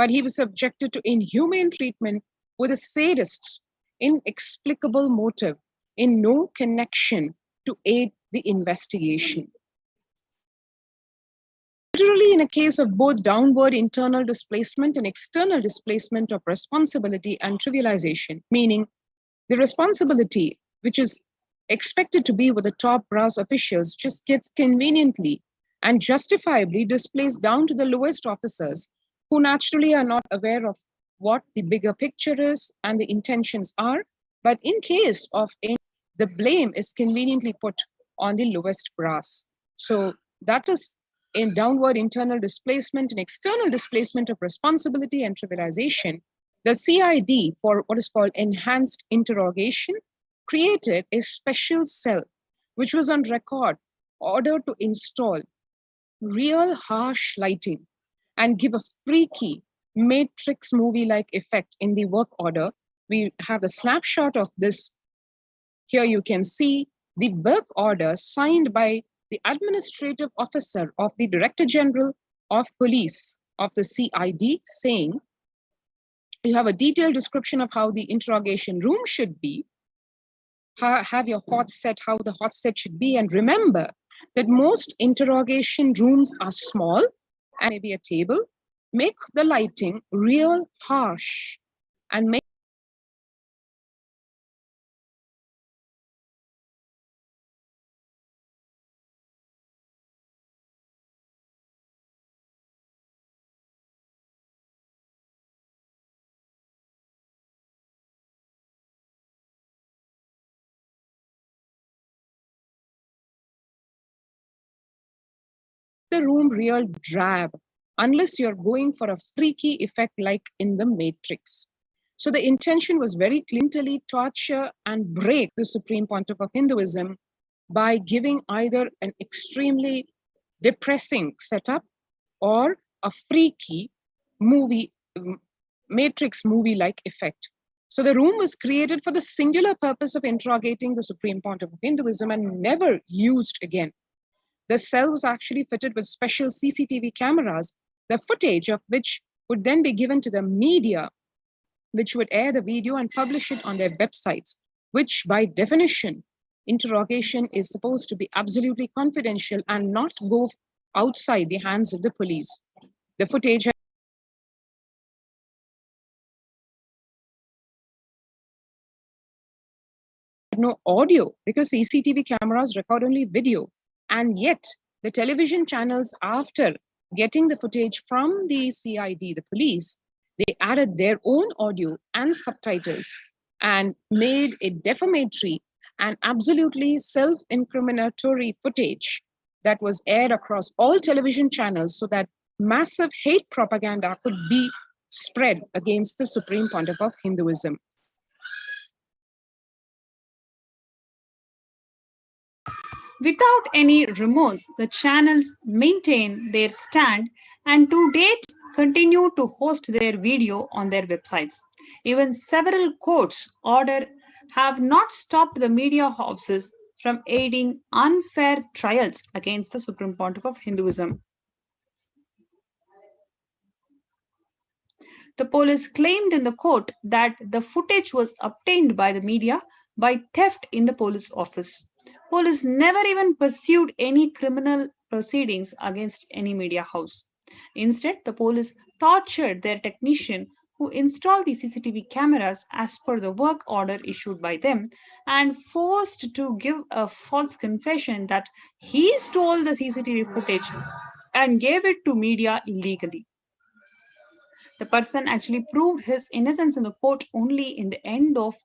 but he was subjected to inhumane treatment with a sadist, inexplicable motive in no connection to aid the investigation. Literally, in a case of both downward internal displacement and external displacement of responsibility and trivialization, meaning the responsibility, which is expected to be with the top brass officials, just gets conveniently and justifiably displaced down to the lowest officers, who naturally are not aware of what the bigger picture is and the intentions are. But in case of the blame is conveniently put on the lowest brass. So that is in downward internal displacement and external displacement of responsibility and trivialization. The CID, for what is called enhanced interrogation, created a special cell which was on record ordered to install real harsh lighting and give a freaky Matrix movie-like effect in the work order. We have a snapshot of this. Here you can see the work order signed by the administrative officer of the Director General of Police of the CID, saying, you have a detailed description of how the interrogation room should be, have your hot set, how the hot set should be, and remember that most interrogation rooms are small and maybe a table. Make the lighting real harsh and make the room real drab, unless you're going for a freaky effect like in the Matrix. So the intention was very clearly torture and break the Supreme Pontiff of Hinduism by giving either an extremely depressing setup or a freaky movie, Matrix movie-like effect. So the room was created for the singular purpose of interrogating the Supreme Pontiff of Hinduism and never used again. The cell was actually fitted with special CCTV cameras, the footage of which would then be given to the media, which would air the video and publish it on their websites, which by definition, interrogation is supposed to be absolutely confidential and not go outside the hands of the police. The footage had no audio because CCTV cameras record only video. And yet the television channels, after getting the footage from the CID, the police, they added their own audio and subtitles and made a defamatory and absolutely self-incriminatory footage that was aired across all television channels so that massive hate propaganda could be spread against the Supreme Pontiff of Hinduism. Without any remorse, the channels maintain their stand and to date continue to host their video on their websites. Even several courts' orders have not stopped the media houses from aiding unfair trials against the Supreme Pontiff of Hinduism. The police claimed in the court that the footage was obtained by the media by theft in the police office. Police never even pursued any criminal proceedings against any media house. Instead, the police tortured their technician who installed the CCTV cameras as per the work order issued by them and forced to give a false confession that he stole the CCTV footage and gave it to media illegally. The person actually proved his innocence in the court only in the end of